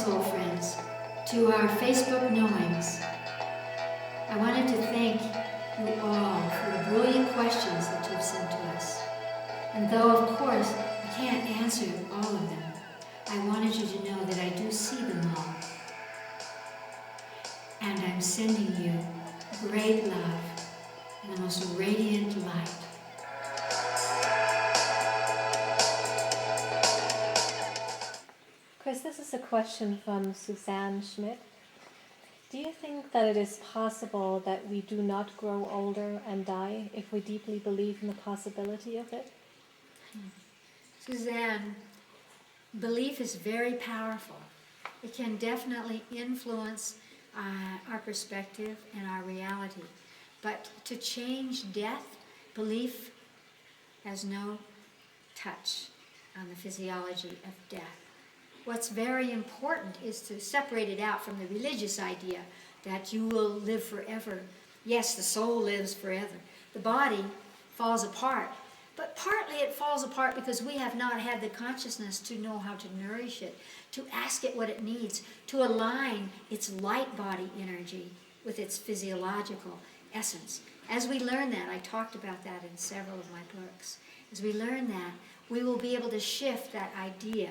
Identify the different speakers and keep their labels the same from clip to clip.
Speaker 1: soul friends, to our Facebook knowings. I wanted to thank you all for the brilliant questions that you've sent to us. And though, of course, I can't answer all of them, I wanted you to know that I do see them all. And I'm sending you great love and the most radiant light.
Speaker 2: Chris, this is a question from Suzanne Schmidt. Do you think that it is possible that we do not grow older and die if we deeply believe in the possibility of it?
Speaker 1: Suzanne, belief is very powerful. It can definitely influence our perspective and our reality. But to change death, belief has no touch on the physiology of death. What's very important is to separate it out from the religious idea that you will live forever. Yes, the soul lives forever. The body falls apart. But partly it falls apart because we have not had the consciousness to know how to nourish it, to ask it what it needs, to align its light body energy with its physiological essence. As we learn that, I talked about that in several of my books, as we learn that, we will be able to shift that idea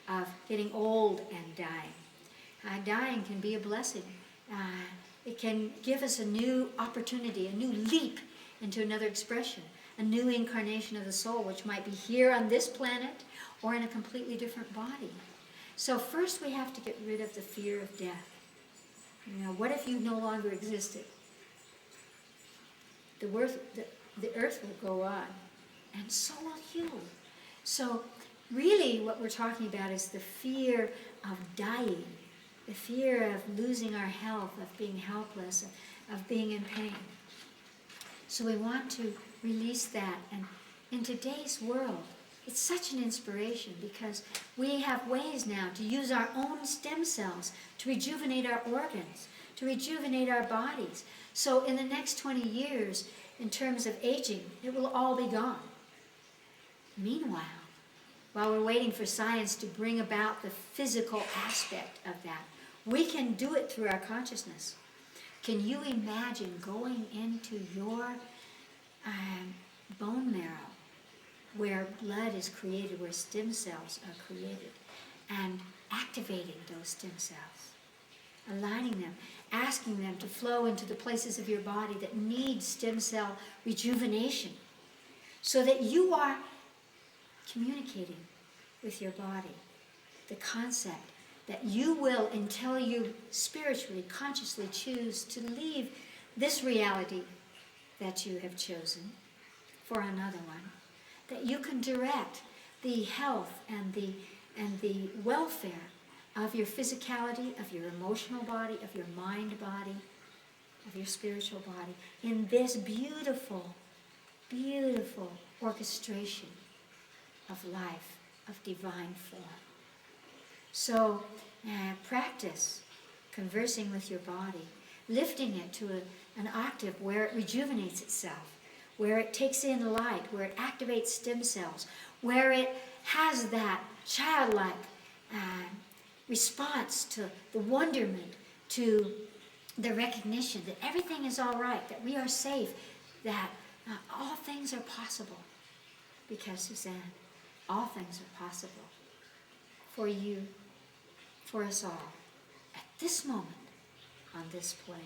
Speaker 1: of getting old and dying. Dying can be a blessing. It can give us a new opportunity, a new leap into another expression, a new incarnation of the soul, which might be here on this planet or in a completely different body. So first we have to get rid of the fear of death. You know, what if you no longer existed? The earth will go on, and so will you. So really what we're talking about is the fear of dying, the fear of losing our health, of being helpless, of being in pain. So we want to release that. And in today's world, it's such an inspiration because we have ways now to use our own stem cells to rejuvenate our organs, to rejuvenate our bodies. So in the next 20 years, in terms of aging, it will all be gone. Meanwhile, while we're waiting for science to bring about the physical aspect of that, we can do it through our consciousness. Can you imagine going into your bone marrow, where blood is created, where stem cells are created, and activating those stem cells, aligning them, asking them to flow into the places of your body that need stem cell rejuvenation, so that you are communicating with your body the concept that you will, until you spiritually, consciously choose to leave this reality that you have chosen for another one, that you can direct the health and the welfare of your physicality, of your emotional body, of your mind body, of your spiritual body, in this beautiful, beautiful orchestration of life, of divine form. So practice conversing with your body, lifting it to an octave where it rejuvenates itself, where it takes in light, where it activates stem cells, where it has that childlike response to the wonderment, to the recognition that everything is all right, that we are safe, that all things are possible. Because, Suzanne, all things are possible for you, for us all, at this moment, on this plane.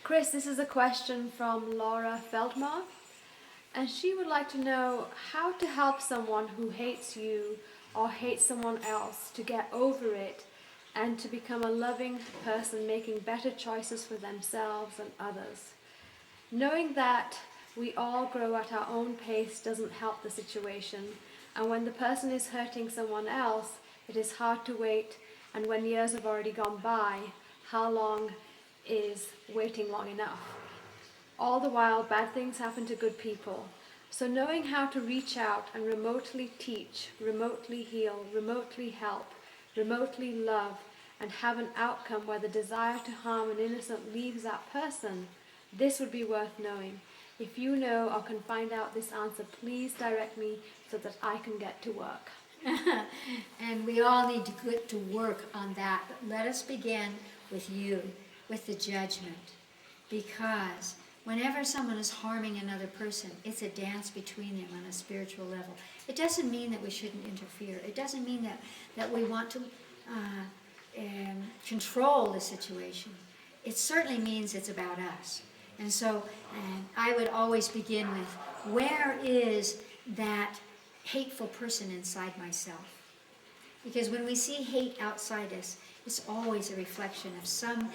Speaker 3: Chris, this is a question from Laura Feldmar, and she would like to know how to help someone who hates you or hates someone else to get over it and to become a loving person making better choices for themselves and others. Knowing that we all grow at our own pace doesn't help the situation, and when the person is hurting someone else, it is hard to wait, and when years have already gone by, how long is waiting long enough? All the while, bad things happen to good people. So knowing how to reach out and remotely teach, remotely heal, remotely help, remotely love, and have an outcome where the desire to harm an innocent leaves that person, this would be worth knowing. If you know or can find out this answer, please direct me so that I can get to work.
Speaker 1: And we all need to get to work on that. But let us begin with you, with the judgment. Because whenever someone is harming another person, it's a dance between them on a spiritual level. It doesn't mean that we shouldn't interfere. It doesn't mean that we want to control the situation. It certainly means it's about us. And so I would always begin with, where is that hateful person inside myself? Because when we see hate outside us, it's always a reflection of some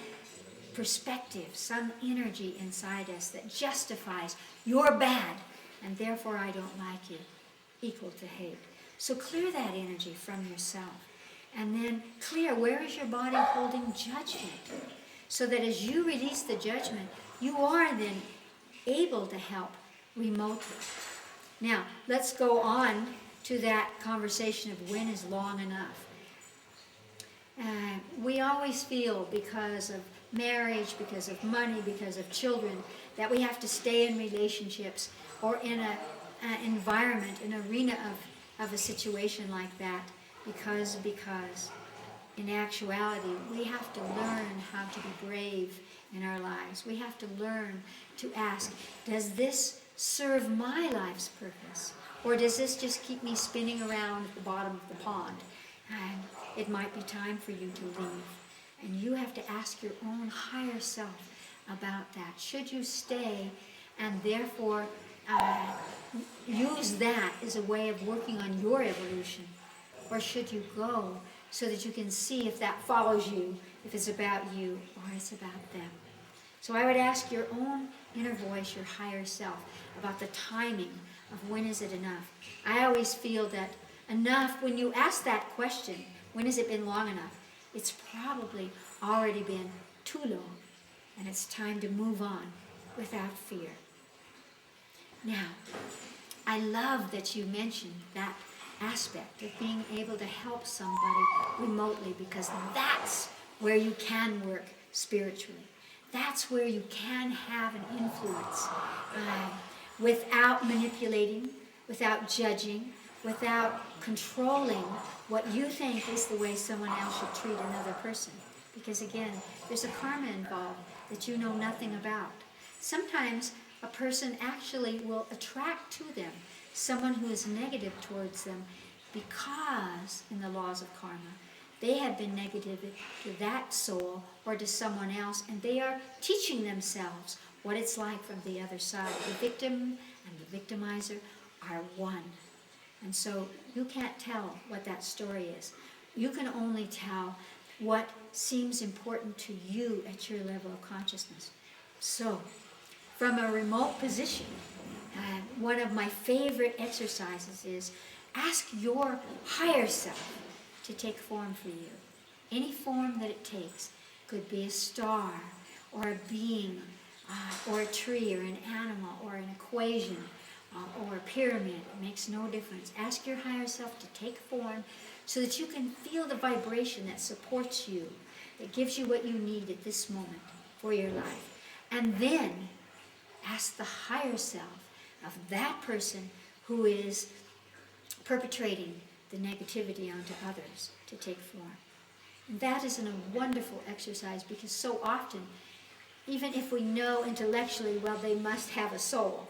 Speaker 1: perspective, some energy inside us that justifies you're bad and therefore I don't like you, equal to hate. So clear that energy from yourself. And then clear, where is your body holding judgment? So that as you release the judgment, you are then able to help remotely. Now, let's go on to that conversation of when is long enough. We always feel, because of marriage, because of money, because of children, that we have to stay in relationships or in an environment, an arena of a situation like that, because in actuality, we have to learn how to be brave in our lives. We have to learn to ask, does this serve my life's purpose? Or does this just keep me spinning around at the bottom of the pond? And it might be time for you to leave. And you have to ask your own higher self about that. Should you stay and therefore use that as a way of working on your evolution? Or should you go so that you can see if that follows you, if it's about you or it's about them? So I would ask your own inner voice, your higher self, about the timing of when is it enough. I always feel that enough, when you ask that question, when has it been long enough? It's probably already been too long, and it's time to move on without fear. Now, I love that you mentioned that aspect of being able to help somebody remotely, because that's where you can work spiritually. That's where you can have an influence without manipulating, without judging, without controlling what you think is the way someone else should treat another person. Because again, there's a karma involved that you know nothing about. Sometimes a person actually will attract to them someone who is negative towards them because, in the laws of karma, they have been negative to that soul or to someone else, and they are teaching themselves what it's like from the other side. The victim and the victimizer are one. And so you can't tell what that story is. You can only tell what seems important to you at your level of consciousness. So, from a remote position, one of my favorite exercises is ask your higher self to take form for you. Any form that it takes. Could be a star, or a being, or a tree, or an animal, or an equation, or a pyramid. It makes no difference. Ask your higher self to take form so that you can feel the vibration that supports you, that gives you what you need at this moment for your life. And then ask the higher self of that person who is perpetrating the negativity onto others to take form. And that is a wonderful exercise, because so often, even if we know intellectually, well, they must have a soul,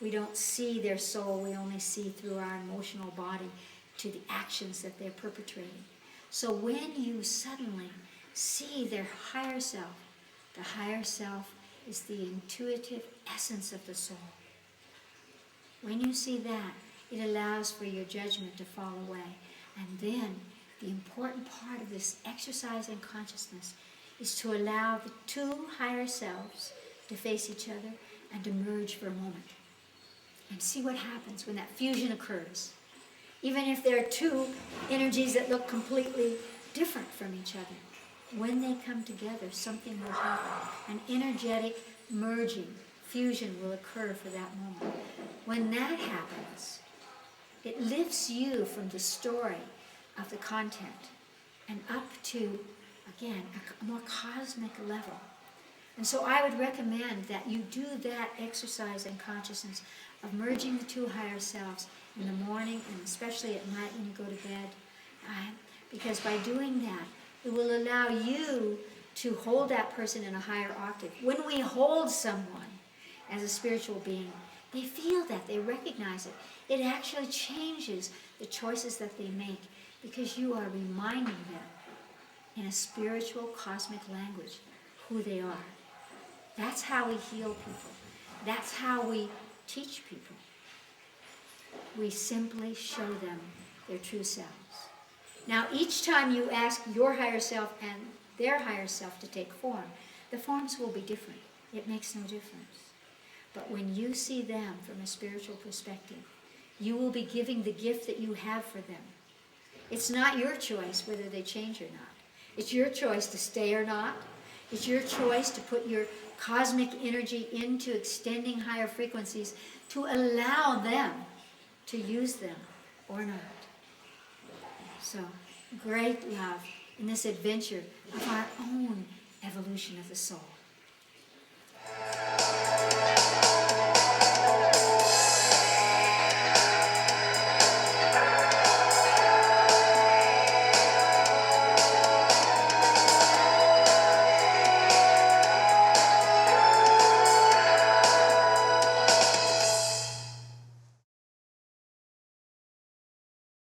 Speaker 1: we don't see their soul, we only see through our emotional body to the actions that they're perpetrating. So when you suddenly see their higher self, the higher self is the intuitive essence of the soul. When you see that, it allows for your judgment to fall away. And then the important part of this exercise in consciousness is to allow the two higher selves to face each other and to merge for a moment. And see what happens when that fusion occurs. Even if there are two energies that look completely different from each other, when they come together, something will happen. An energetic merging, fusion will occur for that moment. When that happens, it lifts you from the story of the content and up to, again, a more cosmic level. And so I would recommend that you do that exercise in consciousness of merging the two higher selves in the morning and especially at night when you go to bed. Because by doing that, it will allow you to hold that person in a higher octave. When we hold someone as a spiritual being, they feel that, they recognize it. It actually changes the choices that they make because you are reminding them in a spiritual, cosmic language who they are. That's how we heal people. That's how we teach people. We simply show them their true selves. Now, each time you ask your higher self and their higher self to take form, the forms will be different. It makes no difference. But when you see them from a spiritual perspective, you will be giving the gift that you have for them. It's not your choice whether they change or not. It's your choice to stay or not. It's your choice to put your cosmic energy into extending higher frequencies to allow them to use them or not. So, great love in this adventure of our own evolution of the soul.